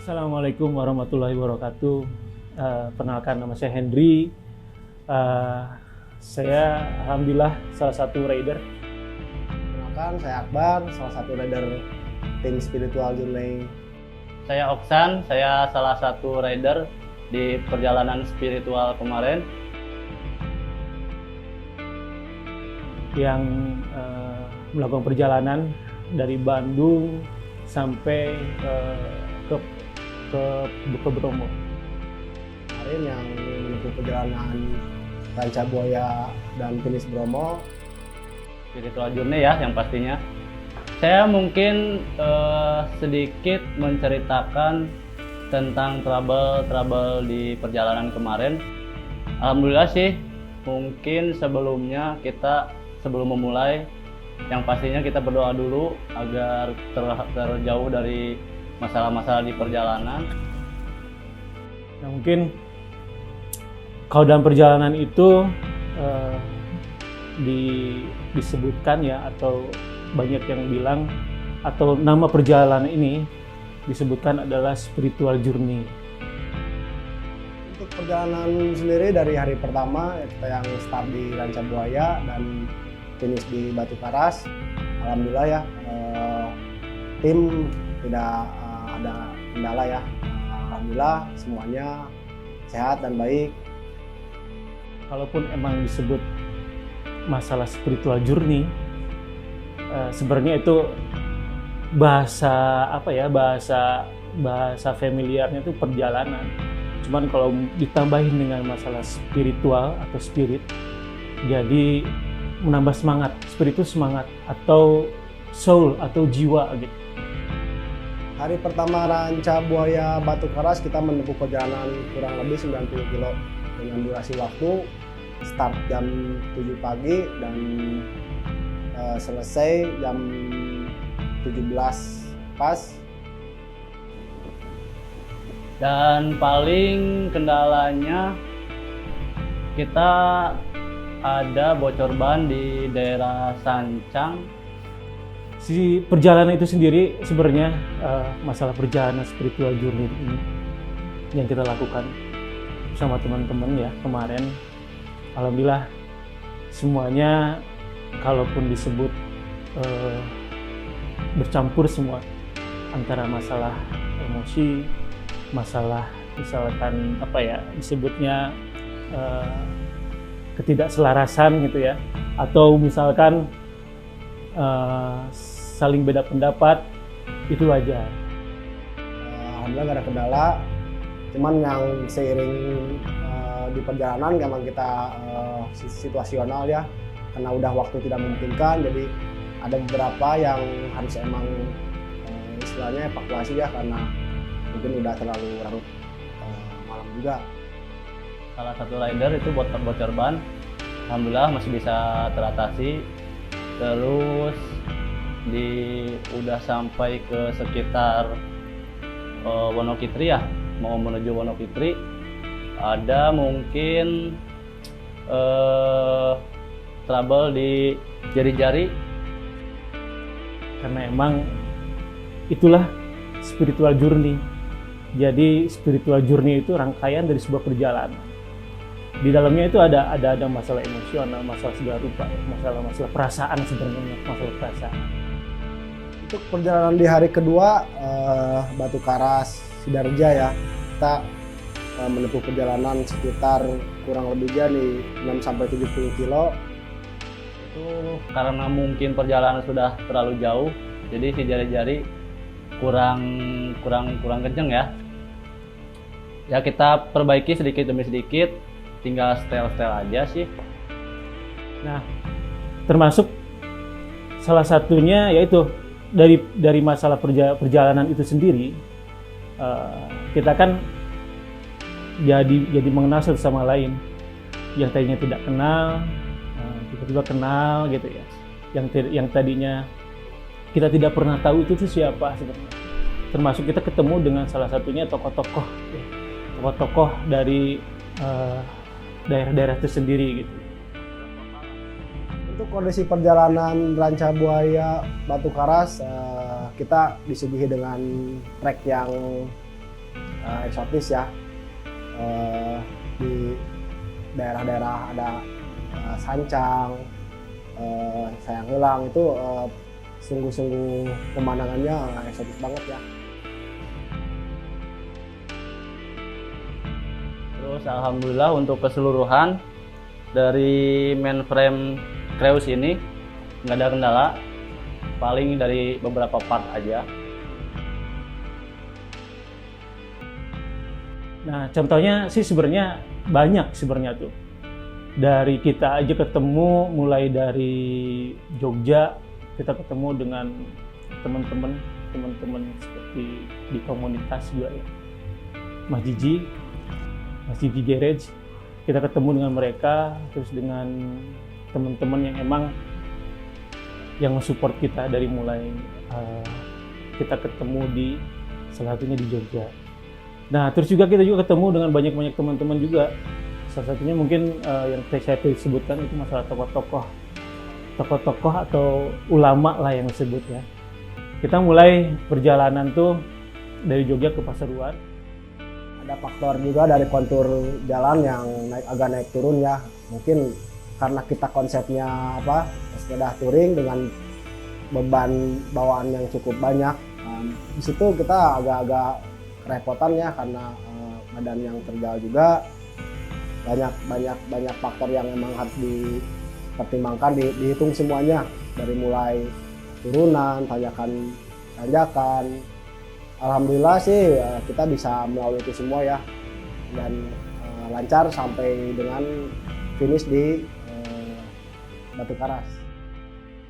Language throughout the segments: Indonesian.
Assalamualaikum warahmatullahi wabarakatuh. Perkenalkan, nama saya Henry. Saya alhamdulillah salah satu rider. Perkenalkan, saya Akbar, salah satu rider tim Spiritual Journey. Saya Oksan, saya salah satu rider di perjalanan spiritual kemarin. Yang melakukan perjalanan dari Bandung sampai ke Bromo. Kemarin yang menempuh perjalanan Ranca Buaya dan finish Bromo. Spiritual journey ya yang pastinya. Saya mungkin sedikit menceritakan tentang trouble di perjalanan kemarin. Alhamdulillah sih, mungkin sebelumnya sebelum memulai, yang pastinya kita berdoa dulu agar terjauh dari masalah-masalah di perjalanan. Nah, mungkin kalau dalam perjalanan itu disebutkan ya, atau banyak yang bilang, atau nama perjalanan ini disebutkan adalah spiritual journey. Untuk perjalanan sendiri dari hari pertama kita yang start di Ranca Buaya dan finish di Batu Karas, alhamdulillah ya, tim tidak ada kendala ya. Alhamdulillah semuanya sehat dan baik. Kalaupun emang disebut masalah spiritual journey, sebenarnya itu bahasa familiarnya itu perjalanan. Cuman kalau ditambahin dengan masalah spiritual atau spirit, jadi menambah semangat. Spirit itu semangat atau soul atau jiwa gitu. Hari pertama Ranca Buaya Batu Karas kita menempuh perjalanan kurang lebih 90 kilo dengan durasi waktu start jam 7 pagi dan selesai jam 17 pas. Dan paling kendalanya kita ada bocor ban di daerah Sancang. Si perjalanan itu sendiri sebenarnya masalah perjalanan spiritual journey ini yang kita lakukan bersama teman-teman ya kemarin. Alhamdulillah semuanya, kalaupun disebut bercampur semua, antara masalah emosi, masalah misalkan disebutnya ketidakselarasan gitu ya, atau misalkan saling beda pendapat, itu wajar. Alhamdulillah gak ada kendala, cuman yang seiring di perjalanan memang kita situasional ya, karena udah waktu tidak memungkinkan, jadi ada beberapa yang harus emang istilahnya evakuasi ya, karena mungkin udah terlalu larut malam juga. Salah satu rider itu bocor ban, alhamdulillah masih bisa teratasi. Terus udah sampai ke sekitar Wonokitri ya, mau menuju Wonokitri, ada mungkin trouble di jari-jari. Karena emang itulah spiritual journey. Jadi spiritual journey itu rangkaian dari sebuah perjalanan. Di dalamnya itu ada masalah emosional, masalah segala rupa, masalah perasaan sebenarnya, masalah perasaan. Untuk perjalanan di hari kedua Batu Karas Sidarja ya, kita menempuh perjalanan sekitar kurang lebihnya nih 6-70 kilo. Itu karena mungkin perjalanan sudah terlalu jauh, jadi si jari-jari kurang kenceng ya. Ya kita perbaiki sedikit demi sedikit, tinggal setel aja sih. Nah, termasuk salah satunya yaitu dari masalah perjalanan itu sendiri, kita kan jadi mengenal satu sama lain. Yang tadinya tidak kenal, tiba-tiba kenal gitu ya. Yang tadinya kita tidak pernah tahu itu siapa sebenarnya. Termasuk kita ketemu dengan salah satunya tokoh-tokoh dari daerah-daerah itu sendiri gitu. Untuk kondisi perjalanan Ranca Buaya Batu Karas, kita disuguhi dengan trek yang eksotis ya. Di daerah-daerah ada sancang, sayang helang itu sungguh-sungguh pemandangannya eksotis banget ya. Terus alhamdulillah untuk keseluruhan dari mainframe Creus ini nggak ada kendala, paling dari beberapa part aja. Nah, contohnya sih sebenarnya banyak sebenarnya tuh. Dari kita aja ketemu mulai dari Jogja, kita ketemu dengan teman-teman seperti di komunitas juga ya. Mas Jiji Garage, kita ketemu dengan mereka, terus dengan teman-teman yang emang yang support kita dari mulai kita ketemu di salah satunya di Jogja. Nah, terus juga kita juga ketemu dengan banyak teman-teman juga. Salah satunya mungkin yang saya sebutkan itu masalah tokoh-tokoh atau ulama lah yang disebut ya. Kita mulai perjalanan tuh dari Jogja ke Pasuruan. Ada faktor juga dari kontur jalan yang agak naik turun ya. Mungkin karena kita konsepnya sepeda touring dengan beban bawaan yang cukup banyak. Di situ kita agak-agak kerepotan ya karena badan yang terjal juga. Banyak faktor yang memang harus dipertimbangkan, dihitung semuanya dari mulai turunan, tanjakan. Alhamdulillah sih kita bisa melalui itu semua ya, dan lancar sampai dengan finish di Batu Karas.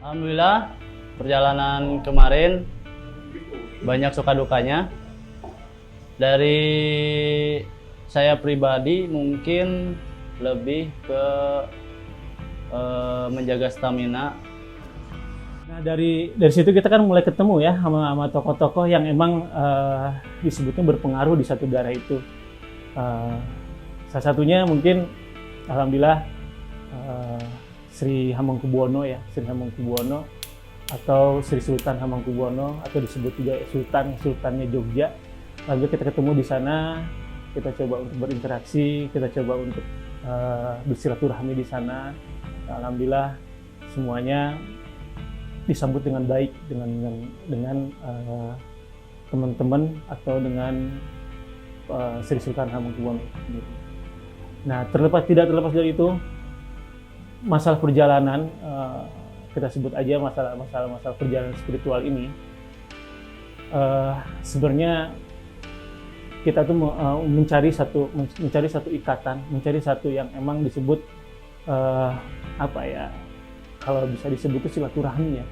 Alhamdulillah perjalanan kemarin banyak suka dukanya. Dari saya pribadi mungkin lebih ke menjaga stamina. Nah, dari situ kita kan mulai ketemu ya sama tokoh-tokoh yang emang disebutnya berpengaruh di satu daerah itu. Salah satunya mungkin alhamdulillah Sri Hamengkubuwono ya, Sri Hamengkubuwono atau Sri Sultan Hamengkubuwono atau disebut juga Sultannya Jogja. Lalu kita ketemu di sana, kita coba untuk berinteraksi, kita coba untuk bersilaturahmi di sana. Alhamdulillah semuanya disambut dengan baik dengan teman-teman atau dengan Sri Sultan Hamengkubuwono. Nah, tidak terlepas dari itu, masalah perjalanan, kita sebut aja masalah perjalanan spiritual ini, sebenarnya kita tuh mencari satu ikatan, mencari satu yang emang disebut kalau bisa disebut itu silaturahmi ya.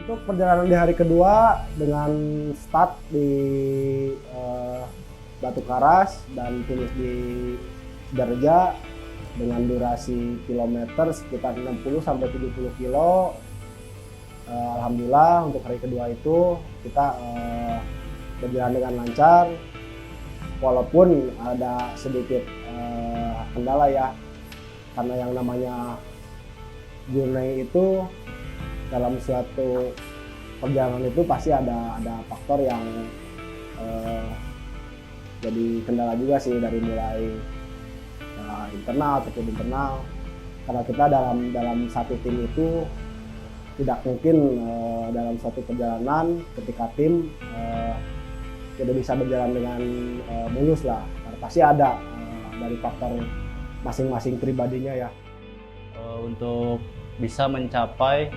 Untuk perjalanan di hari kedua dengan start di Batu Karas dan finish di Sidarja dengan durasi kilometer sekitar 60 sampai 70 kilo. Alhamdulillah untuk hari kedua itu kita berjalan dengan lancar, walaupun ada sedikit kendala ya, karena yang namanya journey itu dalam suatu perjalanan itu pasti ada faktor yang jadi kendala juga sih, dari mulai internal ataupun internal, karena kita dalam satu tim itu tidak mungkin dalam suatu perjalanan ketika tim tidak bisa berjalan dengan mulus lah, karena pasti ada dari faktor masing-masing pribadinya ya. Untuk bisa mencapai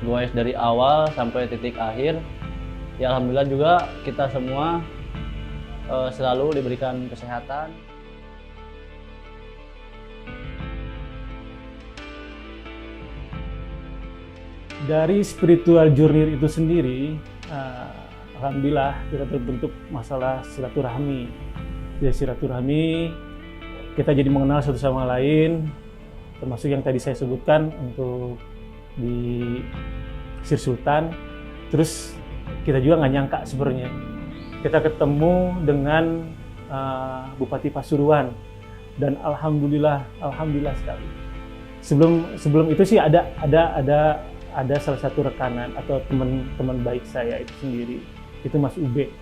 goes dari awal sampai titik akhir, ya alhamdulillah juga kita semua selalu diberikan kesehatan. Dari spiritual journey itu sendiri, alhamdulillah kita terbentuk masalah silaturahmi. Dari silaturahmi kita jadi mengenal satu sama lain, termasuk yang tadi saya sebutkan untuk di Sri Sultan. Terus kita juga nggak nyangka sebenarnya kita ketemu dengan Bupati Pasuruan, dan alhamdulillah sekali sebelum itu sih ada salah satu rekanan atau teman baik saya itu sendiri, itu Mas Ube.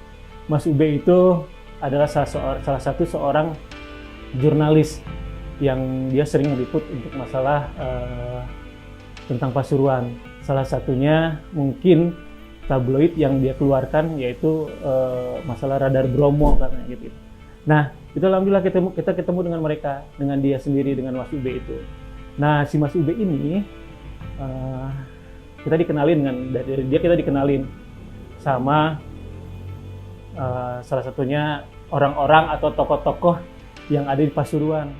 Mas Ube itu adalah salah satu seorang jurnalis yang dia sering meliput untuk masalah tentang Pasuruan. Salah satunya mungkin tabloid yang dia keluarkan yaitu masalah radar Bromo karena gitu. Nah, itu alhamdulillah kita ketemu dengan mereka, dengan dia sendiri, dengan Mas Ube itu. Nah, si Mas Ube ini kita dikenalin dari dia, kita dikenalin sama salah satunya orang-orang atau tokoh-tokoh yang ada di Pasuruan.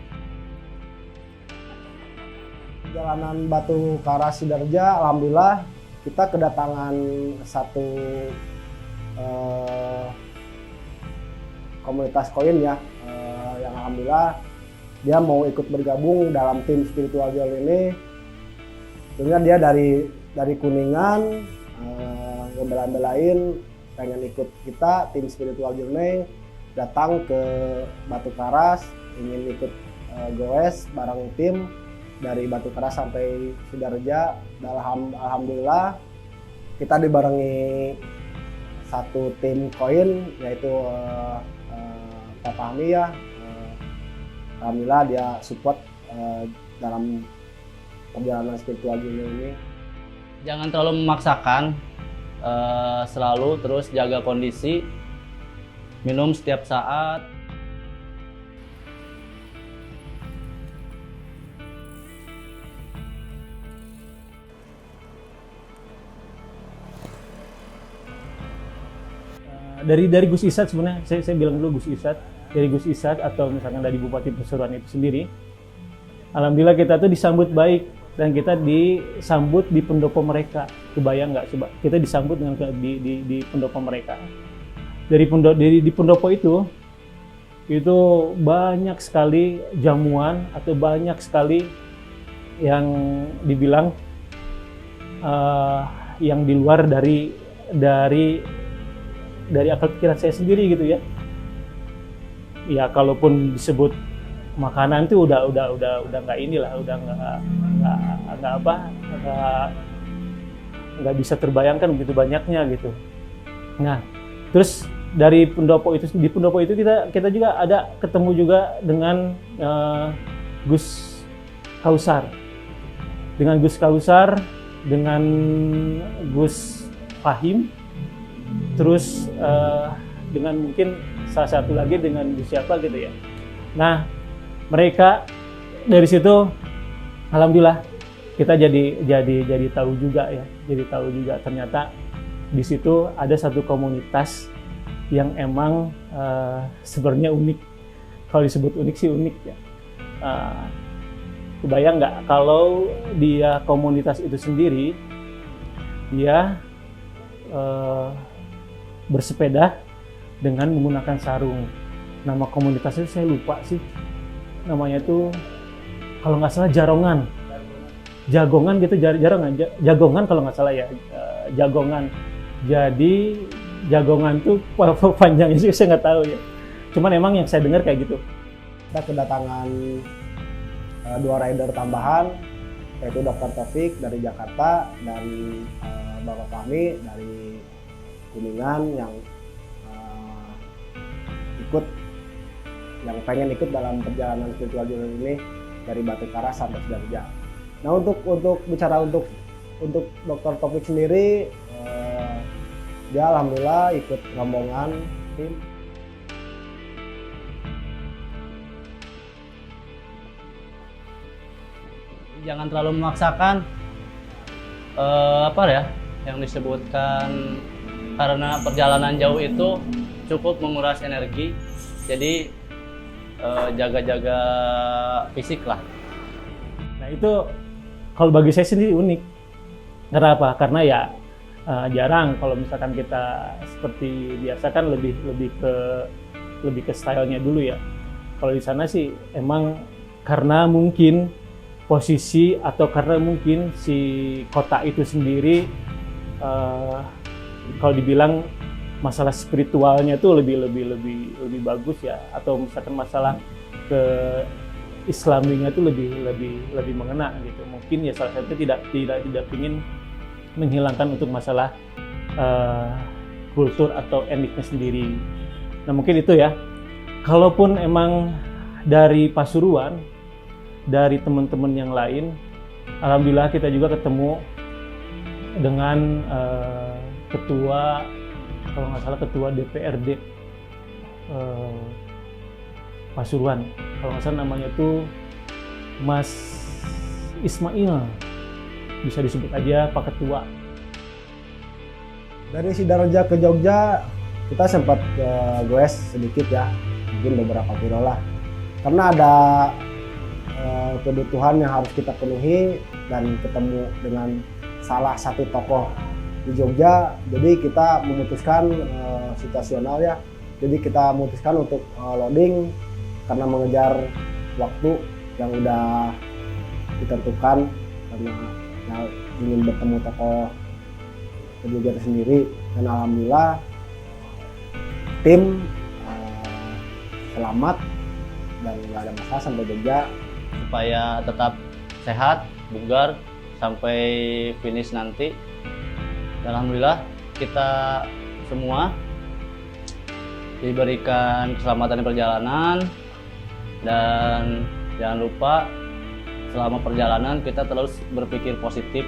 Jalanan Batu Karas Sidarja, alhamdulillah kita kedatangan satu komunitas koin ya, yang alhamdulillah dia mau ikut bergabung dalam tim spiritual journey ini. Tentunya dia dari Kuningan, ngebela-belain pengen ikut kita tim spiritual journey, datang ke Batu Karas, ingin ikut goes bareng tim dari Batu Karas sampai Sidarja. Alhamdulillah kita dibarengi satu tim koin yaitu Pak Fahmi ya. Alhamdulillah dia support dalam perjalanan spiritual ini. Jangan terlalu memaksakan, selalu terus jaga kondisi, minum setiap saat. Dari Gus Isat sebenarnya, saya bilang dulu Gus Isat, dari Gus Isat atau misalkan dari Bupati Pasuruan itu sendiri, alhamdulillah kita tuh disambut baik dan kita disambut di pendopo mereka. Kebayang nggak coba? Kita disambut dengan di pendopo mereka. Di pendopo itu banyak sekali jamuan atau banyak sekali yang dibilang yang di luar dari akal pikiran saya sendiri gitu ya. Ya kalaupun disebut makanan tuh udah nggak inilah, udah nggak bisa terbayangkan begitu banyaknya gitu. Nah, terus di pendopo itu kita juga ada ketemu juga dengan Gus Kausar, dengan Gus Fahim, terus dengan mungkin salah satu lagi dengan siapa gitu ya. Nah, mereka dari situ alhamdulillah kita jadi tahu juga ya. Jadi tahu juga ternyata di situ ada satu komunitas yang emang sebenarnya unik. Kalau disebut unik sih unik ya. Kebayang nggak kalau dia komunitas itu sendiri dia bersepeda dengan menggunakan sarung. Nama komunitasnya saya lupa sih. Namanya tuh kalau nggak salah Jagongan gitu, Jagongan kalau nggak salah ya, Jagongan. Jadi Jagongan tuh panjangnya sih saya nggak tahu ya. Cuman emang yang saya dengar kayak gitu. Kita kedatangan 2 rider tambahan, yaitu Dr. Taufik dari Jakarta dan Bapak Fahmi dari Kuningan yang pengen ikut dalam perjalanan spiritual journey ini dari Batu Karas sampai Sidarja. Nah, untuk bicara untuk Dr. Taufik sendiri, dia alhamdulillah ikut rombongan tim. Jangan terlalu memaksakan, yang disebutkan, karena perjalanan jauh itu cukup menguras energi, jadi jaga-jaga fisik lah. Nah itu kalau bagi saya sendiri unik. Kenapa? Karena ya jarang kalau misalkan kita seperti biasa kan lebih ke stylenya dulu ya. Kalau di sana sih emang karena mungkin posisi atau karena mungkin si kota itu sendiri kalau dibilang masalah spiritualnya tuh lebih bagus ya, atau misalkan masalah Islaminya itu lebih mengena gitu. Mungkin ya salah satunya tidak ingin menghilangkan untuk masalah kultur atau etniknya sendiri. Nah mungkin itu ya. Kalaupun emang dari Pasuruan, dari teman-teman yang lain, alhamdulillah kita juga ketemu dengan ketua, kalau nggak salah ketua DPRD Pasuruan, kalau nggak salah namanya tuh Mas Ismail, bisa disebut aja Pak Ketua. Dari Sidareja ke Jogja kita sempat goes sedikit ya, mungkin beberapa kilo lah, karena ada kebutuhan yang harus kita penuhi dan ketemu dengan salah satu tokoh di Jogja. Jadi kita memutuskan situasional ya, jadi kita memutuskan untuk loading karena mengejar waktu yang udah ditentukan, karena ya, ingin bertemu tokoh Jogja sendiri. Dan alhamdulillah tim selamat dan nggak ada masalah sampai Jogja, supaya tetap sehat, bugar sampai finish nanti. Dan alhamdulillah kita semua diberikan keselamatan di perjalanan, dan jangan lupa selama perjalanan kita terus berpikir positif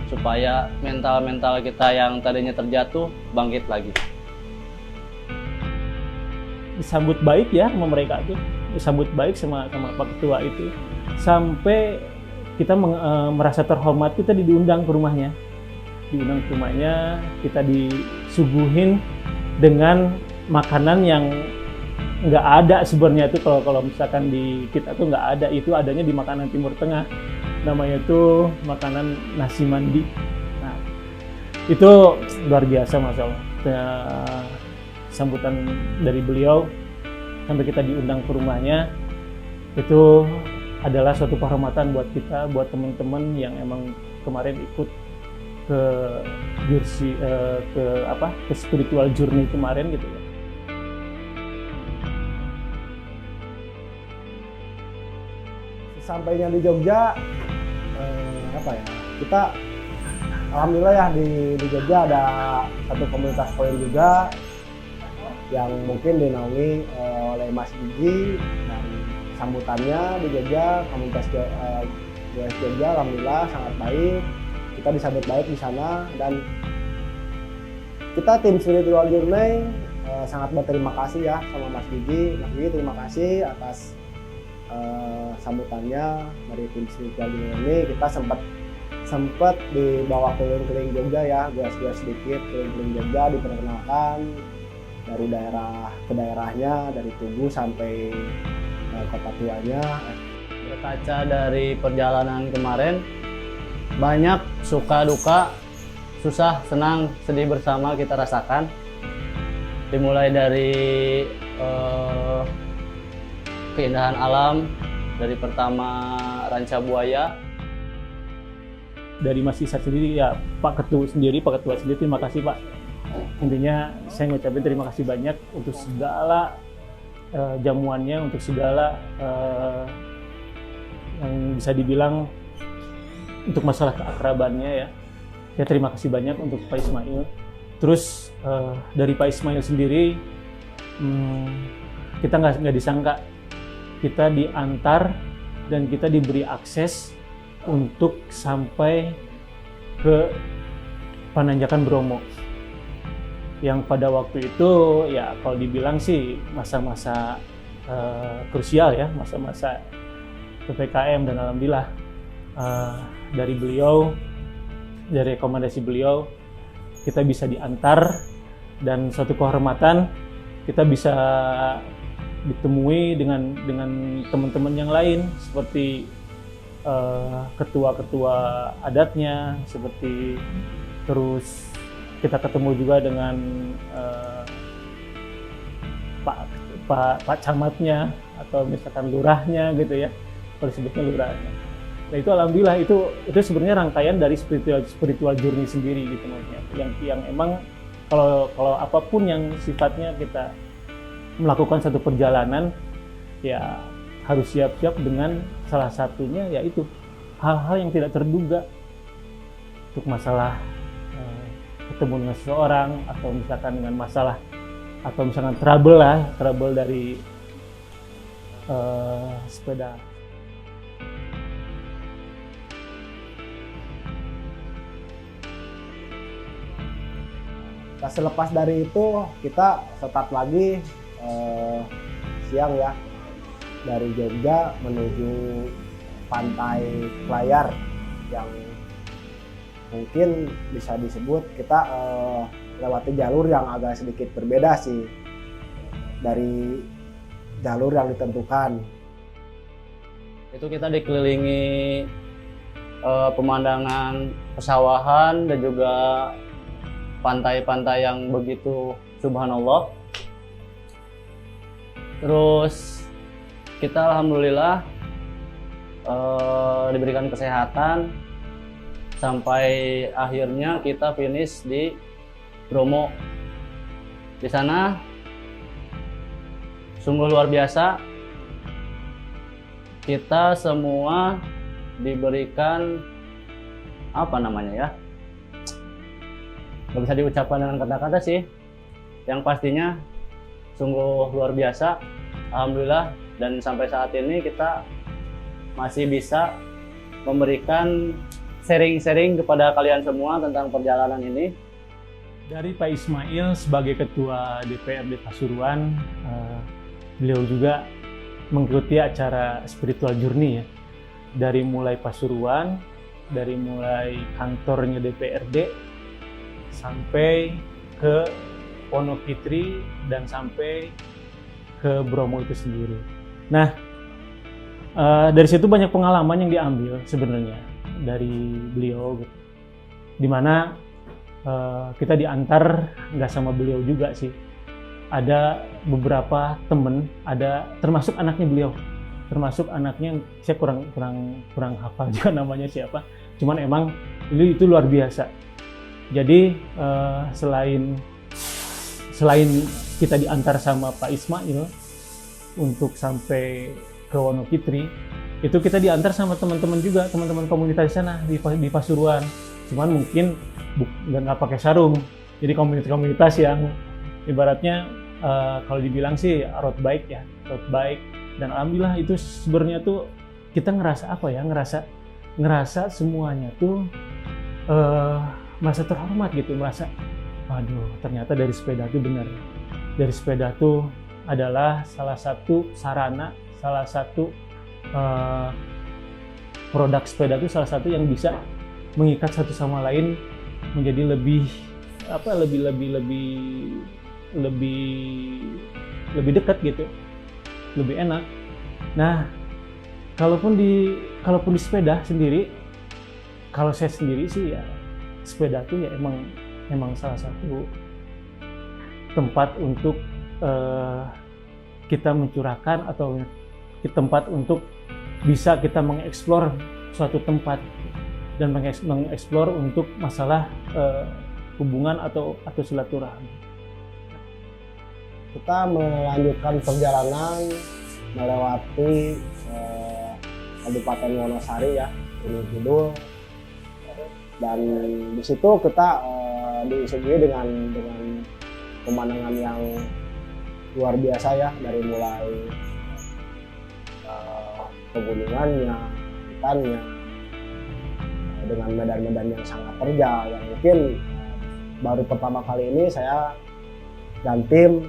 supaya mental kita yang tadinya terjatuh bangkit lagi. Disambut baik ya sama mereka tuh, disambut baik sama Pak Ketua itu, sampai kita merasa terhormat. Kita diundang ke rumahnya, kita disuguhin dengan makanan yang nggak ada sebenarnya tuh, kalau misalkan di kita tuh nggak ada, itu adanya di makanan Timur Tengah, namanya tuh makanan nasi mandi. Nah itu luar biasa masalah sambutan dari beliau, sampai kita diundang ke rumahnya. Itu adalah suatu kehormatan buat kita, buat teman-teman yang emang kemarin ikut ke spiritual journey kemarin gitu ya. Sampainya di Jogja kita alhamdulillah ya di Jogja ada satu komunitas poin juga yang mungkin dinaungi oleh Mas Gigi, dan sambutannya di Jogja, komunitas Jogja alhamdulillah sangat baik, kita disambut baik di sana. Dan kita tim Spiritual Journey sangat berterima kasih ya sama Mas Gigi. Mas Gigi terima kasih atas sambutannya dari tim Spiritual Journey ini. Kita sempat dibawa keliling-keliling Jogja ya, goes sedikit keliling-keliling Jogja, diperkenalkan dari daerah ke daerahnya, dari Tugu sampai kota tuanya. Berkaca dari perjalanan kemarin, banyak suka duka, susah, senang, sedih bersama kita rasakan. Dimulai dari keindahan alam, dari pertama Ranca Buaya. Dari Mas Isa sendiri ya, Pak Ketua sendiri terima kasih Pak. Intinya saya ngucapin terima kasih banyak untuk segala jamuannya, untuk segala yang bisa dibilang untuk masalah keakrabannya ya. Ya terima kasih banyak untuk Pak Ismail. Terus dari Pak Ismail sendiri, kita nggak disangka kita diantar dan kita diberi akses untuk sampai ke Pananjakan Bromo, yang pada waktu itu ya kalau dibilang sih masa-masa krusial ya, masa-masa PPKM. Dan alhamdulillah dari beliau, dari rekomendasi beliau, kita bisa diantar, dan suatu kehormatan kita bisa ditemui dengan teman-teman yang lain, seperti ketua-ketua adatnya, seperti terus kita ketemu juga dengan Pak Camatnya, atau misalkan lurahnya gitu ya, kalau disebutnya lurahnya. Nah itu alhamdulillah itu sebenarnya rangkaian dari spiritual journey sendiri gitu maksudnya, yang emang kalau apapun yang sifatnya kita melakukan satu perjalanan ya, harus siap-siap dengan salah satunya yaitu hal-hal yang tidak terduga untuk masalah ketemu dengan seseorang atau misalkan dengan masalah atau misalkan trouble dari sepeda. Nah, selepas dari itu kita start lagi siang ya, dari Jogja menuju pantai Klayar yang mungkin bisa disebut kita lewati jalur yang agak sedikit berbeda sih dari jalur yang ditentukan. Itu kita dikelilingi pemandangan pesawahan dan juga pantai-pantai yang begitu subhanallah. Terus kita alhamdulillah diberikan kesehatan sampai akhirnya kita finish di Bromo. Di sana sungguh luar biasa. Kita semua diberikan apa namanya ya? Gak bisa diucapkan dengan kata-kata sih. Yang pastinya sungguh luar biasa. Alhamdulillah, dan sampai saat ini kita masih bisa memberikan sharing-sharing kepada kalian semua tentang perjalanan ini. Dari Pak Ismail sebagai Ketua DPRD Pasuruan, beliau juga mengikuti acara Spiritual Journey ya. Dari mulai Pasuruan, dari mulai kantornya DPRD, sampai ke Wonokitri dan sampai ke Bromo itu sendiri. Nah, dari situ banyak pengalaman yang diambil sebenarnya dari beliau, gitu. Dimana kita diantar nggak sama beliau juga sih. Ada beberapa temen, ada termasuk anaknya beliau, termasuk anaknya saya kurang hafal juga namanya siapa. Cuman emang itu luar biasa. Jadi selain kita diantar sama Pak Ismail untuk sampai ke Wonokitri, itu kita diantar sama teman-teman juga, teman-teman komunitas di sana di Pasuruan. Cuman mungkin nggak pakai sarung. Jadi komunitas yang ibaratnya kalau dibilang sih road bike ya, road bike. Dan alhamdulillah itu sebenarnya tuh kita ngerasa apa ya, ngerasa semuanya tuh merasa terhormat gitu, merasa waduh ternyata dari sepeda tuh benar, dari sepeda tuh adalah salah satu sarana, salah satu produk sepeda tuh salah satu yang bisa mengikat satu sama lain menjadi lebih dekat gitu, lebih enak. Nah, kalaupun di sepeda sendiri, kalau saya sendiri sih ya sepeda tuh ya emang salah satu tempat untuk kita mencurahkan atau tempat untuk bisa kita mengeksplor suatu tempat dan mengeksplor untuk masalah hubungan atau silaturahmi. Kita melanjutkan perjalanan melewati Kabupaten Wonosari ya, Gunung Kidul. Dan di situ kita disuguhi dengan pemandangan yang luar biasa ya, dari mulai pegunungannya, hutannya, dengan medan-medan yang sangat terjal yang mungkin baru pertama kali ini saya dan tim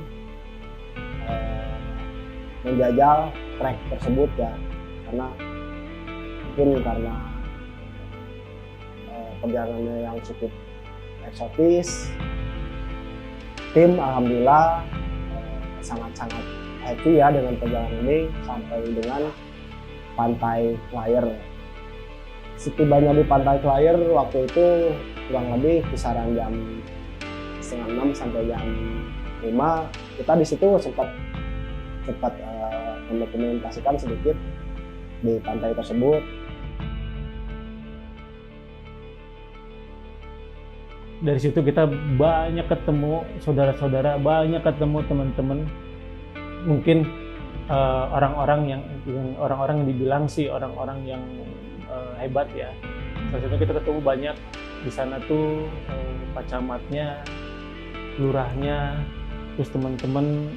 menjajal trek tersebut ya, karena perjalanannya yang cukup eksotis. Tim alhamdulillah sangat-sangat happy ya dengan perjalanan ini sampai dengan Pantai Klayar. Setibanya di Pantai Klayar waktu itu kurang lebih kisaran jam 5:30 sampai jam 5. Kita di situ sempat mendokumentasikan sedikit di pantai tersebut. Dari situ kita banyak ketemu saudara-saudara, banyak ketemu teman-teman. Mungkin orang-orang yang dibilang sih orang-orang yang hebat ya. Salah satu kita ketemu banyak di sana tuh Pak Camatnya, lurahnya, terus teman-teman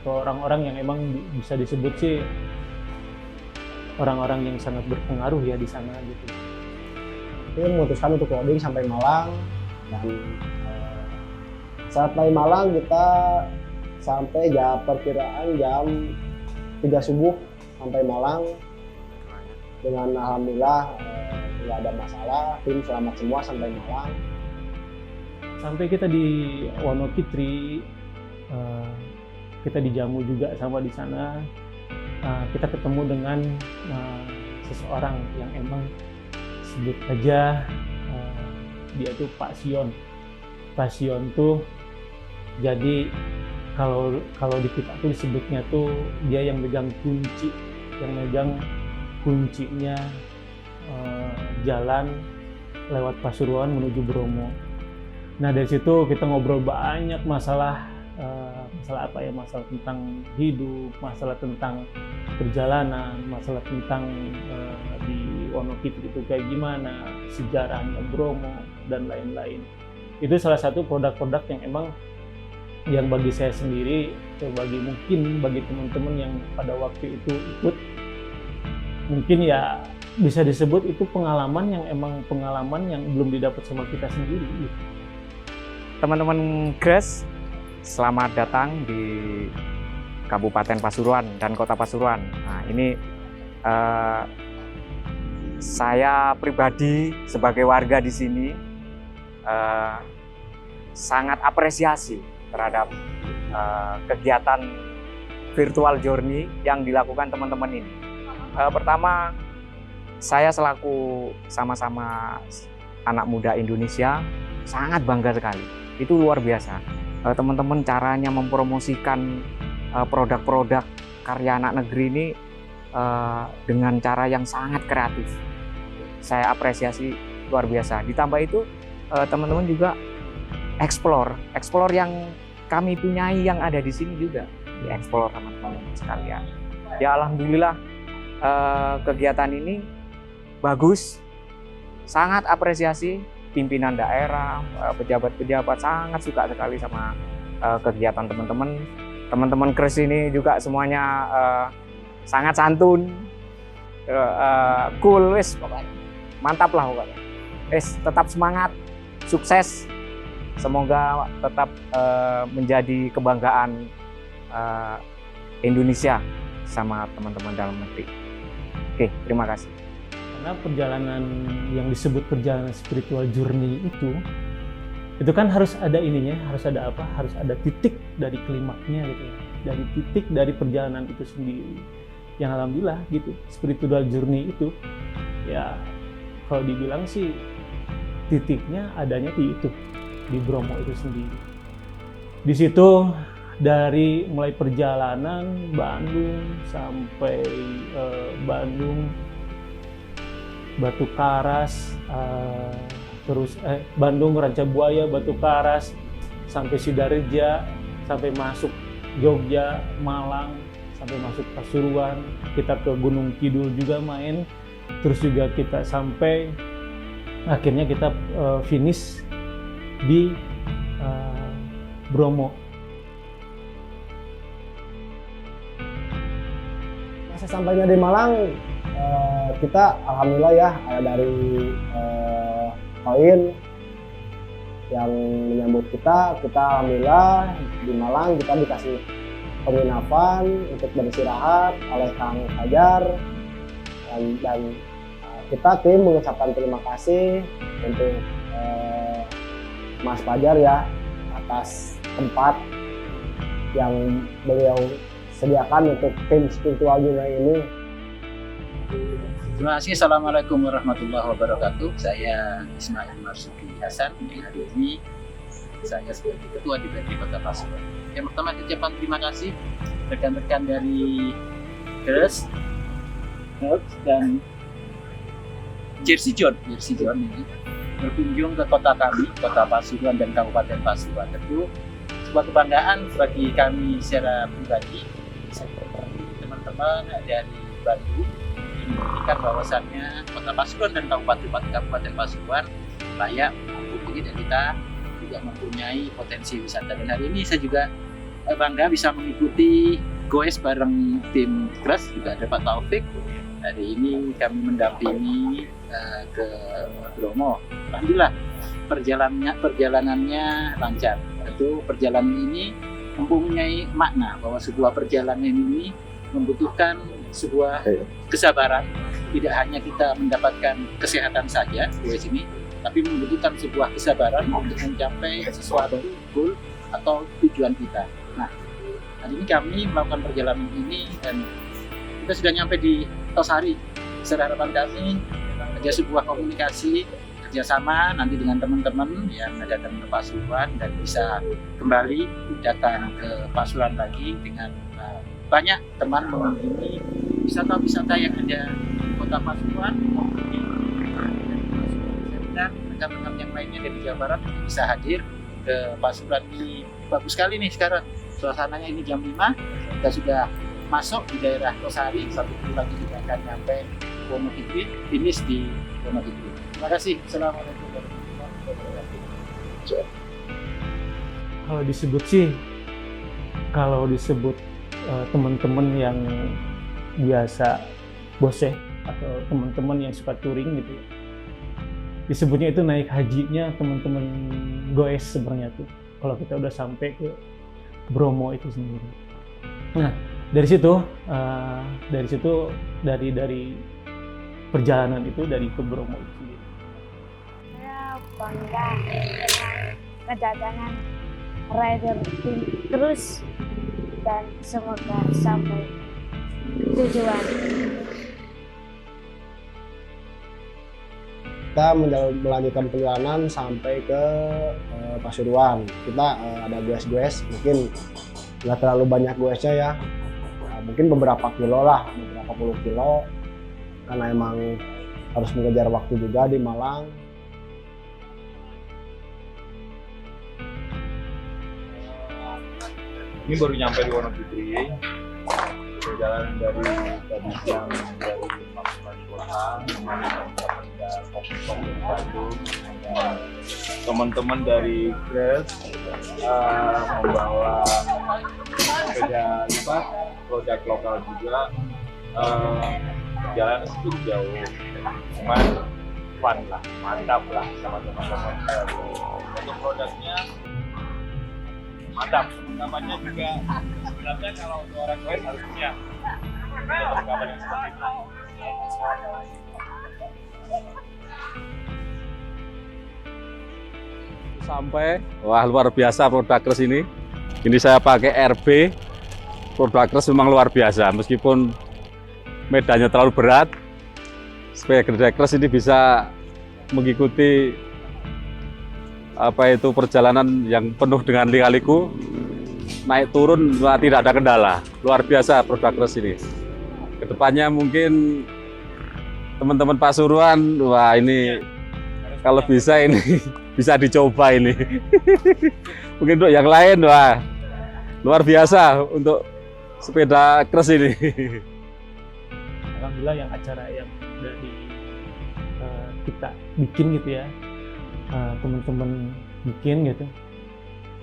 atau orang-orang yang emang bisa disebut sih orang-orang yang sangat berpengaruh ya di sana gitu. Kita memutuskan untuk loading sampai Malang, dan saat sampai Malang kita sampai perkiraan jam 3 subuh sampai Malang dengan alhamdulillah nggak ada masalah, tim selamat semua sampai Malang. Sampai kita di Wonokitri, kita dijamu juga sama di sana. Kita ketemu dengan seseorang yang emang sebut aja dia tuh Pak Sion. Pak Sion tuh jadi kalau di kita tuh disebutnya tuh dia yang megang kunci, yang megang kuncinya jalan lewat Pasuruan menuju Bromo. Nah dari situ kita ngobrol banyak masalah apa ya, masalah tentang hidup, masalah tentang perjalanan, masalah tentang di Wonokitri itu kayak gimana, sejarahnya Bromo dan lain-lain. Itu salah satu produk-produk yang emang yang bagi saya sendiri, bagi teman-teman yang pada waktu itu ikut, mungkin ya bisa disebut itu pengalaman yang belum didapat sama kita sendiri. Teman-teman Grass, selamat datang di Kabupaten Pasuruan dan Kota Pasuruan. Nah, ini saya pribadi sebagai warga di sini sangat apresiasi terhadap kegiatan virtual journey yang dilakukan teman-teman ini. Pertama, saya selaku sama-sama anak muda Indonesia sangat bangga sekali. Itu luar biasa. Teman-teman caranya mempromosikan produk-produk karya anak negeri ini dengan cara yang sangat kreatif. Saya apresiasi luar biasa. Ditambah itu teman-teman juga explore yang kami punyai yang ada di sini juga dieksplor sama teman-teman sekalian. Ya alhamdulillah kegiatan ini bagus, sangat apresiasi pimpinan daerah, pejabat-pejabat sangat suka sekali sama kegiatan teman-teman. Teman-teman Kres ini juga semuanya sangat santun, cool, wis pokoknya mantap lah pokoknya. Wis tetap semangat, sukses. Semoga tetap menjadi kebanggaan Indonesia sama teman-teman dalam negeri. Oke, terima kasih. Karena perjalanan yang disebut perjalanan spiritual journey itu kan harus ada ininya, harus ada apa? Harus ada titik dari klimaknya gitu ya. Dari titik dari perjalanan itu sendiri. Yang alhamdulillah gitu, spiritual journey itu ya kalau dibilang sih titiknya adanya di itu, di Bromo itu sendiri. Di situ dari mulai perjalanan Bandung sampai Bandung, Batu Karas, terus Bandung, Rancabuaya, Batu Karas, sampai Sidareja, sampai masuk Jogja, Malang, sampai masuk Pasuruan, kita ke Gunung Kidul juga main, terus juga kita sampai akhirnya kita finish di Bromo. Masa sampainya di Malang, kita alhamdulillah ya ada dari Koin yang menyambut kita alhamdulillah di Malang kita dikasih penginapan untuk beristirahat oleh Kang Fajar, dan kita tim mengucapkan terima kasih untuk Mas Fajar ya atas tempat yang beliau sediakan untuk tim spiritual dunia ini. Terima kasih. Assalamualaikum warahmatullahi wabarakatuh. Saya Ismail Marzuki Hasan. Hari ini saya sebagai Ketua DPRD Kota Pasuruan. Yang pertama ucapan terima kasih rekan-rekan dari Grass, Herbs dan Jersey John ini berkunjung ke kota kami, Kota Pasuruan dan Kabupaten Pasuruan. Tentu sebuah kebanggaan bagi kami secara pribadi, teman-teman dari Bandung membuktikan bahwasannya Kota Pasuruan dan Kabupaten Pasuruan layak untuk dan kita juga mempunyai potensi wisata. Dan hari ini saya juga bangga bisa mengikuti goes bareng tim Kres, juga ada Pak Taufik. Hari ini kami mendampingi ke Bromo. Alhamdulillah perjalanannya lancar. Itu perjalanan ini mempunyai makna bahwa sebuah perjalanan ini membutuhkan sebuah kesabaran. Tidak hanya kita mendapatkan kesehatan saja di sini, tapi membutuhkan sebuah kesabaran untuk mencapai sesuatu goal atau tujuan kita. Nah, hari ini kami melakukan perjalanan ini dan kita sudah nyampe di Tosari. Harapan kami ada sebuah komunikasi kerjasama nanti dengan teman-teman yang ada di Pasuruan dan bisa kembali datang ke Pasuruan lagi dengan banyak teman mengunjungi wisata-wisata yang ada di Kota Pasuruan dan rekan-rekan yang lainnya dari Jawa Barat bisa hadir ke Pasuruan. Ini bagus sekali nih sekarang suasananya. Ini jam 5 kita sudah masuk di daerah Tosari, 1 kilo lagi kita akan nyampe Wonogiri, finish di Wonogiri. Terima kasih. Assalamualaikum warahmatullahi wabarakatuh. Kalau disebut teman-teman yang biasa boseh atau teman-teman yang suka touring gitu ya, disebutnya itu naik hajinya teman-teman goes sebenarnya tuh kalau kita udah sampai ke Bromo itu sendiri. Nah, dari perjalanan itu dari ke Bromo itu sendiri. Saya bangga dengan kedatangan rider tim terus dan semoga sampai tujuan. Kita melanjutkan perjalanan sampai ke Pasuruan. Kita ada goes-goes, mungkin nggak terlalu banyak goesnya ya, mungkin beberapa kilo lah, beberapa puluh kilo, karena emang harus mengejar waktu juga di Malang. Ini baru nyampe di Wonogiri. Perjalanan dari tadi siang dari Pasuruan Kota, Bandung, teman-teman dari Kres membawa sepeda lipat produk lokal juga. Jalan cukup jauh, cuman fun lah, mantap lah sama teman-teman. Untuk produknya mantap, namanya juga sebenarnya kalau untuk orang lain harus punya perlengkapan yang seperti itu. Sampai, wah luar biasa produk Kres ini. Ini saya pakai RB, produk Kres memang luar biasa, meskipun medannya terlalu berat, sepeda Kres ini bisa mengikuti perjalanan yang penuh dengan lika-liku, naik turun tidak ada kendala. Luar biasa produk Kres ini. Kedepannya mungkin teman-teman Pasuruan, wah ini kalau bisa ini bisa dicoba ini. Mungkin untuk yang lain, wah luar biasa untuk sepeda Kres ini. Alhamdulillah yang acara yang dari kita bikin gitu ya, teman-teman bikin gitu.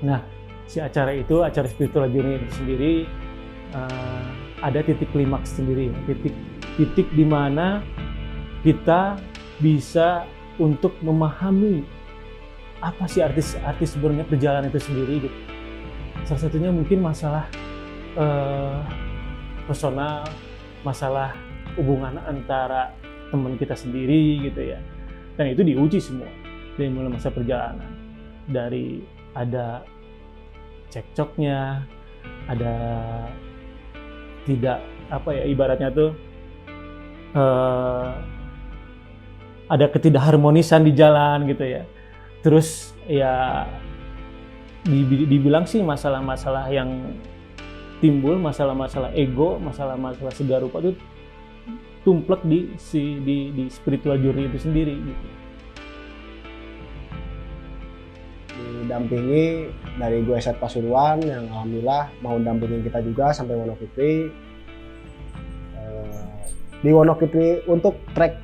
Nah, si acara itu, acara spiritual journey itu sendiri ada titik klimaks sendiri, titik di mana kita bisa untuk memahami apa sih artis sebenarnya perjalanan itu sendiri gitu. Salah satunya mungkin masalah personal, masalah hubungan antara teman kita sendiri gitu ya, dan itu diuji semua dari mulai masa perjalanan, dari ada cekcoknya, ada tidak ibaratnya tuh ada ketidakharmonisan di jalan gitu ya. Terus ya dibilang sih masalah-masalah yang timbul, masalah-masalah ego, masalah-masalah segala rupa itu tumplek di spiritual journey itu sendiri gitu. Di didampingi dari GWZ Pasuruan yang alhamdulillah mau dampingin kita juga sampai Wonokitri. Di Wonokitri untuk trek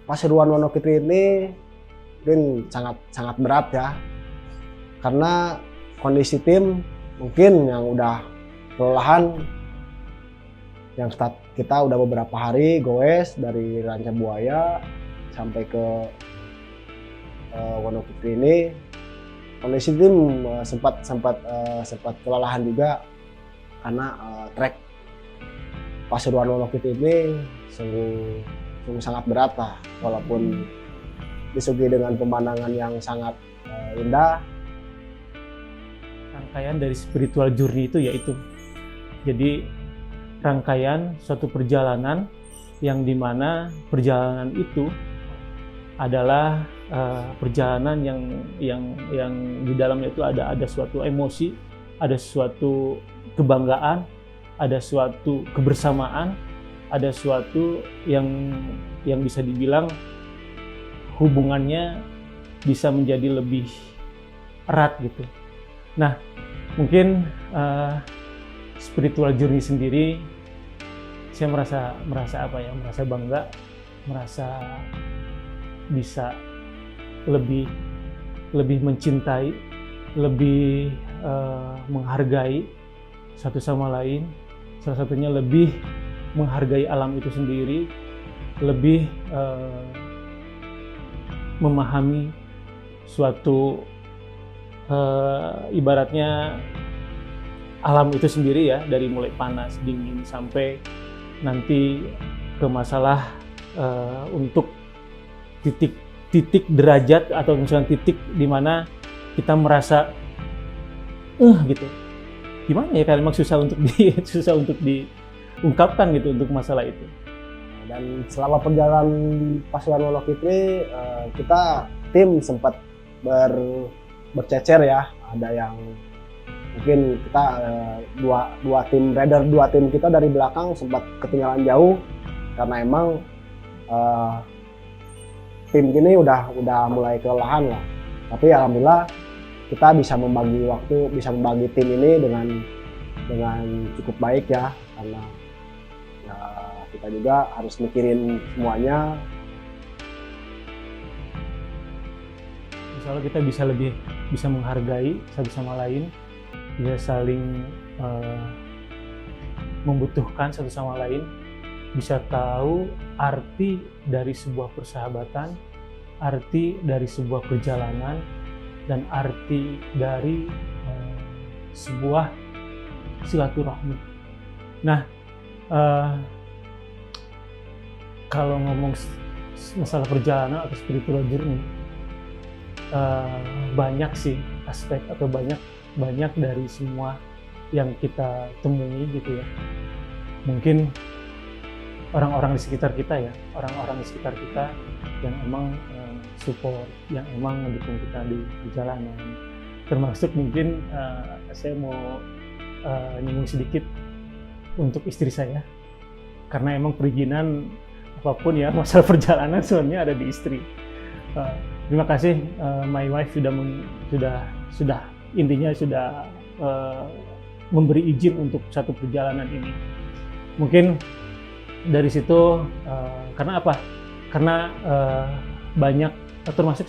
Pasuruan Wonokitri ini mungkin sangat berat ya, karena kondisi tim mungkin yang udah kelelahan, yang kita udah beberapa hari goes dari Ranca Buaya sampai ke Wonokitri ini. Kondisi tim sempat kelelahan juga karena trek Pasuruan Wonokitri ini sungguh sangat berat lah, walaupun disuguhi dengan pemandangan yang sangat indah. Rangkaian dari spiritual journey itu yaitu, jadi rangkaian suatu perjalanan yang dimana perjalanan itu adalah perjalanan yang di dalamnya itu ada suatu emosi, ada suatu kebanggaan, ada suatu kebersamaan, ada suatu yang bisa dibilang hubungannya bisa menjadi lebih erat gitu. Nah, mungkin spiritual journey sendiri saya merasa bangga, merasa bisa lebih mencintai, lebih menghargai satu sama lain. Salah satunya lebih menghargai alam itu sendiri, lebih memahami suatu ibaratnya alam itu sendiri ya, dari mulai panas, dingin sampai nanti ke masalah untuk titik derajat atau misalnya titik di mana kita merasa gitu. Gimana ya, karena memang susah untuk diungkapkan gitu untuk masalah itu. Dan selama perjalanan Pasuruan Wonokitri kita tim sempat bercecer ya. Ada yang mungkin kita dua tim kita dari belakang sempat ketinggalan jauh karena emang tim ini udah mulai kelelahan lah. Tapi alhamdulillah kita bisa membagi waktu, bisa membagi tim ini dengan cukup baik ya, karena ya, kita juga harus mikirin semuanya. Misalnya kita bisa menghargai satu sama lain, bisa saling membutuhkan satu sama lain, bisa tahu arti dari sebuah persahabatan, arti dari sebuah perjalanan, dan arti dari sebuah silaturahmi. Nah, kalau ngomong masalah perjalanan atau spiritual journey, banyak sih aspek atau banyak dari semua yang kita temui gitu ya. Mungkin orang-orang di sekitar kita ya, orang-orang di sekitar kita yang emang support, yang emang mendukung kita di perjalanan. Termasuk mungkin saya mau nyinggung sedikit untuk istri saya, karena emang perizinan apapun ya masalah perjalanan sebenarnya ada di istri. Terima kasih my wife sudah intinya sudah memberi izin untuk satu perjalanan ini. Mungkin dari situ karena apa? Karena banyak, termasuk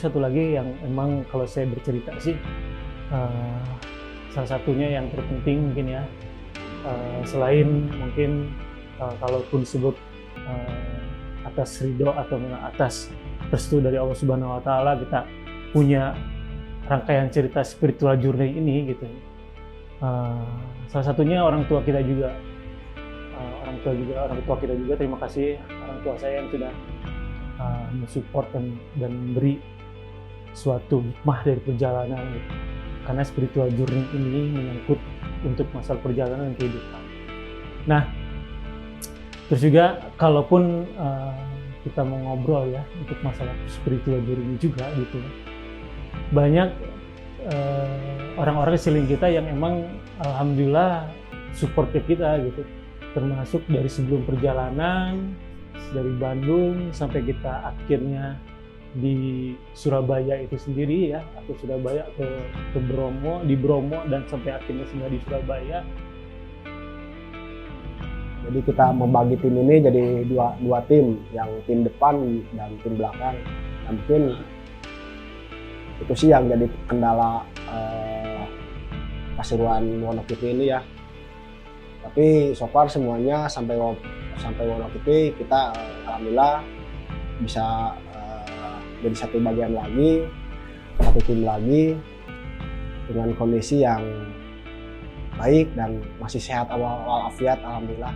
satu lagi yang emang kalau saya bercerita sih salah satunya yang terpenting mungkin ya, selain mungkin kalaupun disebut atas ridho atau atas restu dari Allah Subhanahu Wa Taala, kita punya rangkaian cerita spiritual journey ini gitu. Salah satunya orang tua kita juga, orang tua kita juga. Terima kasih orang tua saya yang sudah mensupport dan memberi suatu hikmah dari perjalanan gitu. Karena spiritual journey ini menyangkut untuk masalah perjalanan dan kehidupan. Nah, terus juga kalaupun kita mau ngobrol ya untuk masalah spiritual journey juga gitu, banyak orang-orang di sekeliling kita yang emang alhamdulillah support ke kita gitu, termasuk dari sebelum perjalanan dari Bandung sampai kita akhirnya di Surabaya itu sendiri ya, atau Surabaya ke Bromo, di Bromo dan sampai akhirnya singgah di Surabaya. Jadi kita membagi tim ini jadi dua tim, yang tim depan dan tim belakang. Dan mungkin itu sih yang jadi kendala Pasuruan Wonokitwe ini ya. Tapi so far semuanya sampai Wonokitwe kita alhamdulillah bisa jadi satu bagian lagi, satu tim lagi dengan kondisi yang baik dan masih sehat walafiat alhamdulillah.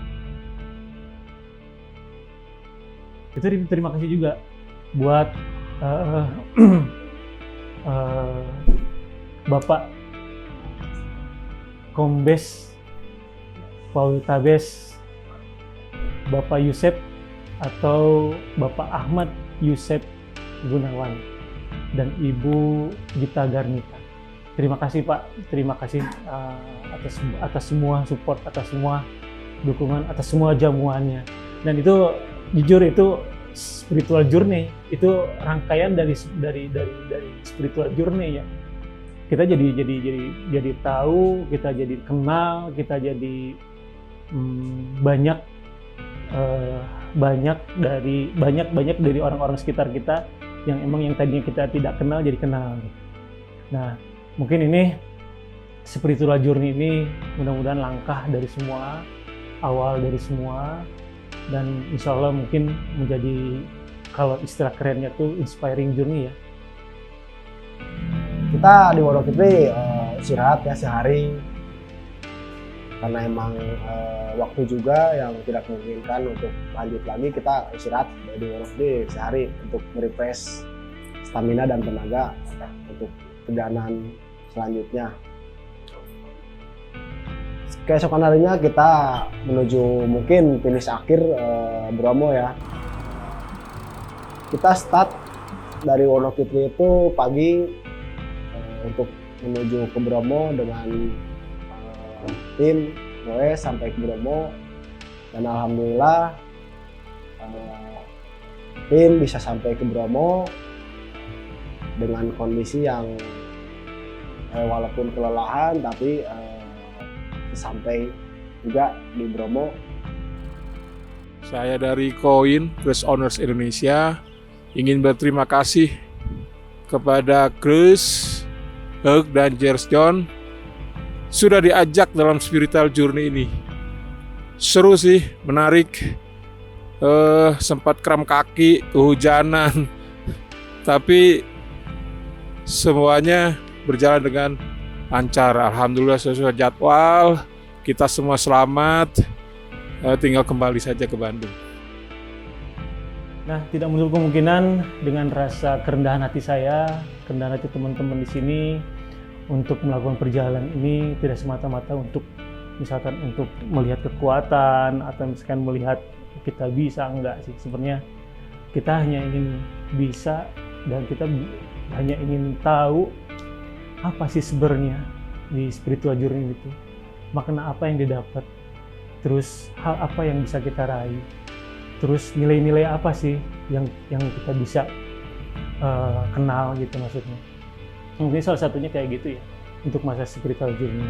Itu terima kasih juga buat Bapak Kombes Poltabes Bapak Yusep atau Bapak Ahmad Yusep Gunawan dan Ibu Gita Garnita. Terima kasih Pak, terima kasih atas semua support, atas semua dukungan, atas semua jamuannya. Dan itu jujur itu spiritual journey, itu rangkaian dari spiritual journey ya. Kita jadi tahu, kita jadi kenal, kita jadi banyak dari orang-orang sekitar kita yang emang yang tadinya kita tidak kenal jadi kenal. Nah, mungkin ini spiritual journey ini mudah-mudahan langkah dari semua, awal dari semua, dan insya Allah mungkin menjadi, kalau istilah kerennya tuh inspiring journey ya. Kita di Wonokitwe istirahat ya sehari, karena emang waktu juga yang tidak memungkinkan untuk lanjut lagi. Kita istirahat di Wonokitwe sehari untuk merefresh stamina dan tenaga untuk perjalanan selanjutnya. Keesokan harinya kita menuju mungkin finish akhir Bromo ya. Kita start dari Wonokitwe itu pagi untuk menuju ke Bromo dengan tim goes sampai ke Bromo, dan alhamdulillah tim bisa sampai ke Bromo dengan kondisi yang walaupun kelelahan tapi sampai juga di Bromo. Saya dari Koin Cruise Owners Indonesia ingin berterima kasih kepada Chris, Hug, dan Jers John sudah diajak dalam spiritual journey ini. Seru sih, menarik, sempat kram kaki, kehujanan, tapi semuanya berjalan dengan lancar. Alhamdulillah sesuai jadwal, kita semua selamat, tinggal kembali saja ke Bandung. Nah, tidak menutup kemungkinan dengan rasa kerendahan hati saya, kerendahan hati teman-teman di sini untuk melakukan perjalanan ini tidak semata-mata untuk misalkan untuk melihat kekuatan atau misalkan melihat kita bisa, enggak sih. Sebenarnya kita hanya ingin bisa dan kita hanya ingin tahu apa sih sebenarnya di spiritual journey itu, makna apa yang didapat, terus hal apa yang bisa kita raih, terus nilai-nilai apa sih yang kita bisa kenal gitu maksudnya. Mungkin salah satunya kayak gitu ya untuk masa spiritual journey.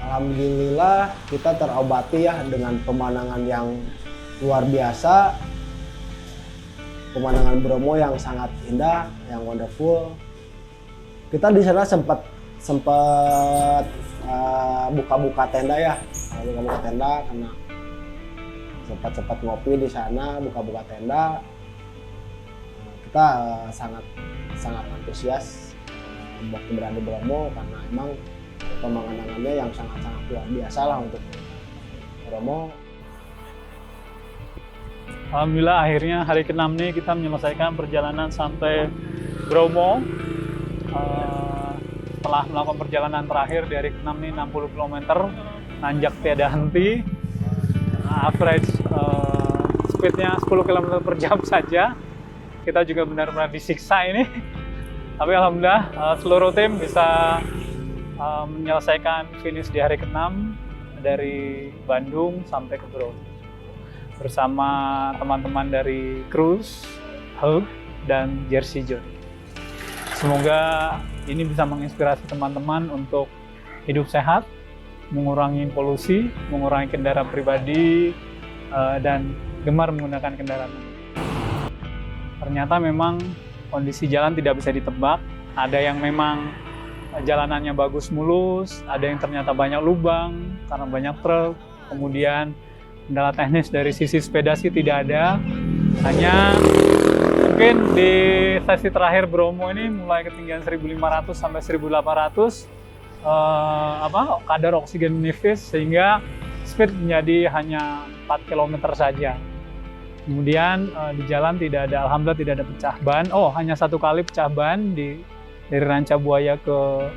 Alhamdulillah kita terobati ya dengan pemandangan yang luar biasa, pemandangan Bromo yang sangat indah, yang wonderful. Kita di sana sempat buka-buka tenda ya, buka-buka tenda karena sempat ngopi di sana, buka-buka tenda. Kita sangat antusias waktu berada di Bromo karena emang pemandangannya yang sangat luar biasa lah untuk Bromo. Alhamdulillah akhirnya hari ke-6 nih kita menyelesaikan perjalanan sampai Bromo. Setelah melakukan perjalanan terakhir di hari ke-6 nih 60 km, nanjak tiada henti, average speednya 10 km per jam saja. Kita juga benar-benar disiksa ini. Tapi alhamdulillah seluruh tim bisa menyelesaikan finish di hari ke-6 dari Bandung sampai ke Bromo. bersama teman-teman dari Cruise, Hug, dan Jersey Journey. Semoga ini bisa menginspirasi teman-teman untuk hidup sehat, mengurangi polusi, mengurangi kendaraan pribadi, dan gemar menggunakan kendaraan. Ternyata memang kondisi jalan tidak bisa ditebak. Ada yang memang jalanannya bagus mulus, ada yang ternyata banyak lubang karena banyak truk. Kemudian kendala teknis dari sisi sepeda sih tidak ada. Hanya mungkin di sesi terakhir Bromo ini mulai ketinggian 1.500 sampai 1.800 kadar oksigen menipis sehingga speed menjadi hanya 4 km saja. Kemudian di jalan tidak ada, alhamdulillah tidak ada pecah ban. Oh, hanya satu kali pecah ban dari Ranca Buaya ke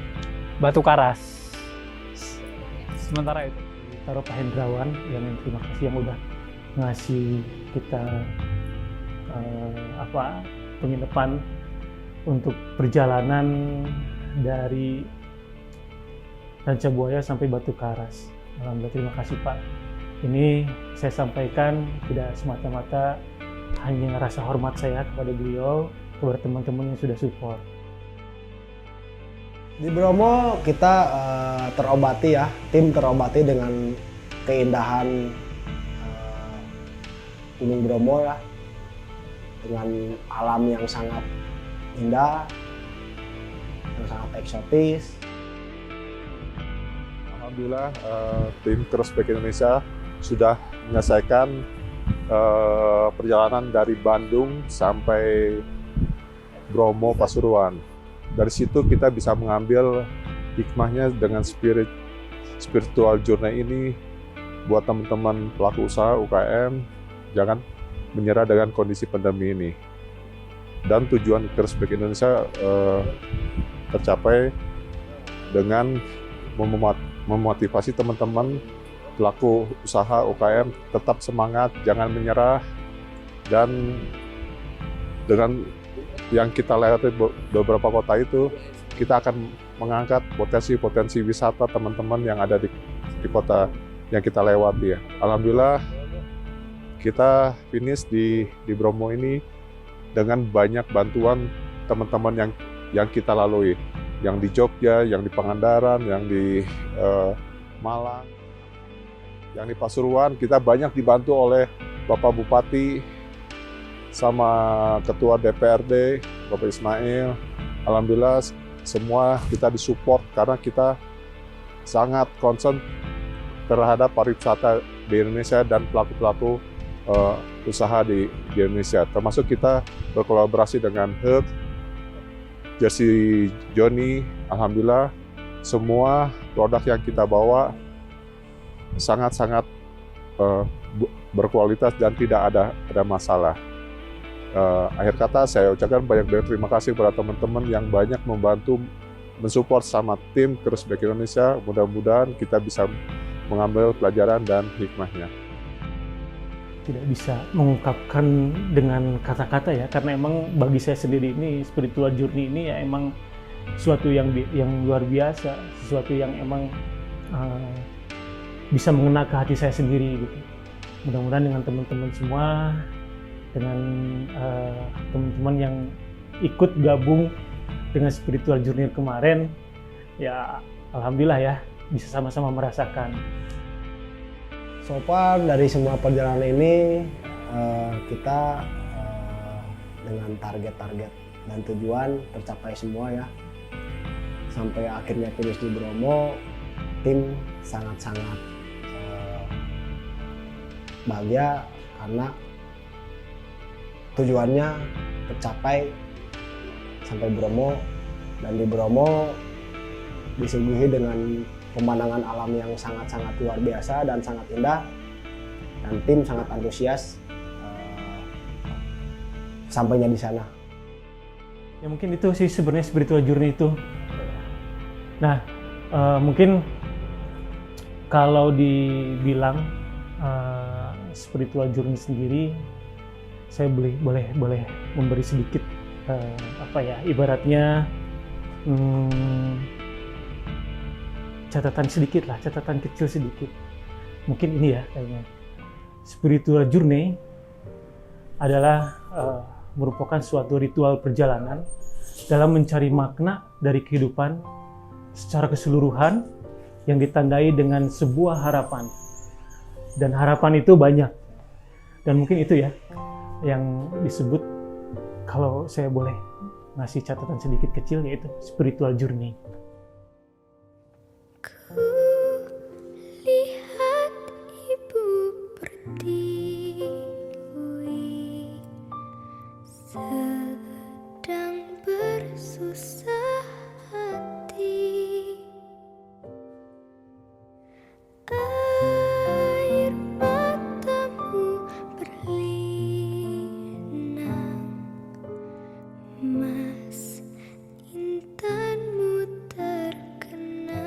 Batu Karas. Sementara itu. Taruh Pak Hendrawan, yang terima kasih yang udah ngasih kita penginapan untuk perjalanan dari Ranca Buaya sampai Batu Karas. Alhamdulillah, terima kasih Pak. Ini saya sampaikan tidak semata-mata hanya rasa hormat saya kepada beliau, kepada teman-teman yang sudah support. Di Bromo kita terobati ya, tim terobati dengan keindahan Gunung Bromo ya, dengan alam yang sangat indah, yang sangat eksotis. Alhamdulillah tim Crossback Indonesia sudah menyelesaikan perjalanan dari Bandung sampai Bromo Pasuruan. Dari situ kita bisa mengambil hikmahnya dengan spiritual journey ini buat teman-teman pelaku usaha UKM, jangan menyerah dengan kondisi pandemi ini. Dan tujuan Crossback Indonesia tercapai dengan memotivasi teman-teman pelaku usaha UKM tetap semangat, jangan menyerah, dan dengan yang kita lewati beberapa kota itu, kita akan mengangkat potensi-potensi wisata teman-teman yang ada di kota yang kita lewati ya. Alhamdulillah kita finish di Bromo ini dengan banyak bantuan teman-teman yang kita lalui, yang di Jogja, yang di Pangandaran, yang di Malang, yang di Pasuruan. Kita banyak dibantu oleh Bapak Bupati sama Ketua DPRD, Bapak Ismail. Alhamdulillah semua kita disupport karena kita sangat concern terhadap pariwisata di Indonesia dan pelaku-pelaku usaha di Indonesia. Termasuk kita berkolaborasi dengan Hub, Jersey Journey. Alhamdulillah semua produk yang kita bawa sangat-sangat berkualitas dan tidak ada masalah. Akhir kata saya ucapkan banyak terima kasih kepada teman-teman yang banyak membantu mensupport sama tim Crossback Indonesia. Mudah-mudahan kita bisa mengambil pelajaran dan hikmahnya. Tidak bisa mengungkapkan dengan kata-kata ya, karena emang bagi saya sendiri ini spiritual journey ini ya emang sesuatu yang luar biasa, sesuatu yang emang bisa mengena ke hati saya sendiri gitu. Mudah-mudahan dengan teman-teman semua, dengan teman-teman yang ikut gabung dengan spiritual journey kemarin, ya alhamdulillah ya bisa sama-sama merasakan. So far dari semua perjalanan ini kita dengan target-target dan tujuan tercapai semua ya. Sampai akhirnya finish di Bromo, tim sangat-sangat bahagia karena tujuannya tercapai sampai Bromo, dan di Bromo disuguhi dengan pemandangan alam yang sangat-sangat luar biasa dan sangat indah, dan tim sangat antusias sampainya di sana. Ya mungkin itu sih sebenarnya spiritual journey itu. Nah mungkin kalau dibilang spiritual journey sendiri, saya boleh memberi sedikit ibaratnya catatan sedikit lah, catatan kecil sedikit. Mungkin ini ya kayaknya. spiritual journey adalah merupakan suatu ritual perjalanan dalam mencari makna dari kehidupan secara keseluruhan yang ditandai dengan sebuah harapan. Dan harapan itu banyak. Dan mungkin itu ya yang disebut, kalau saya boleh ngasih catatan sedikit kecil, yaitu spiritual journey. Lihat ibu berdiri sedang bersusah hati. Air matamu berlinang, mas intanmu terkenang.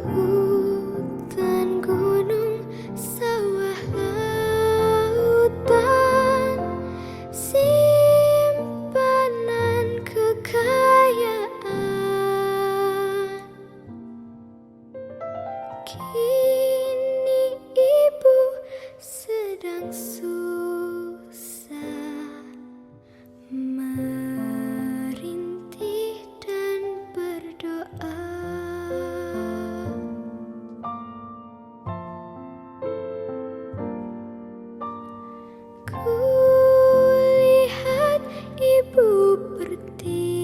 Hutan, gunung, sawah, lautan, simpanan kekayaan. Kini ibu sedang susah, merintih dan berdoa. Kulihat ibu pertiwi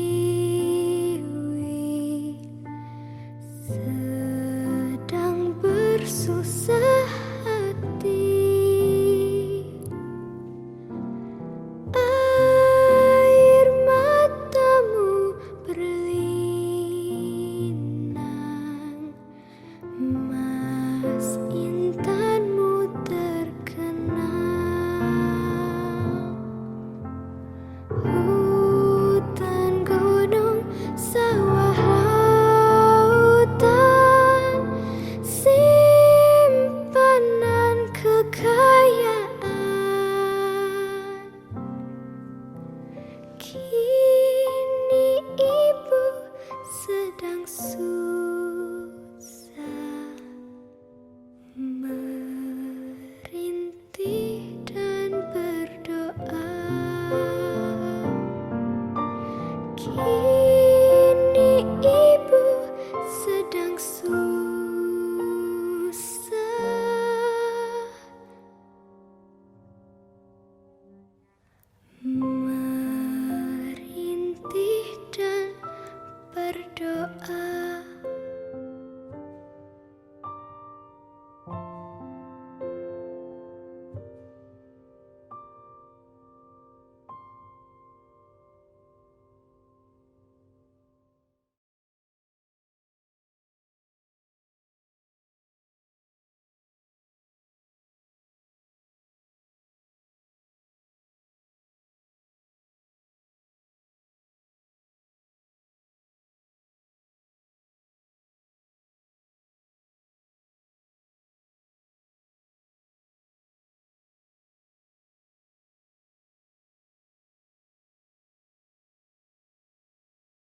sedang bersusah hati. Air matamu berlinang, mas intanmu terkenang. Hutan, gunung, sawah, lautan, simpanan kekayaan. Kini ibu sedang susah, merintih dan berdoa. Kini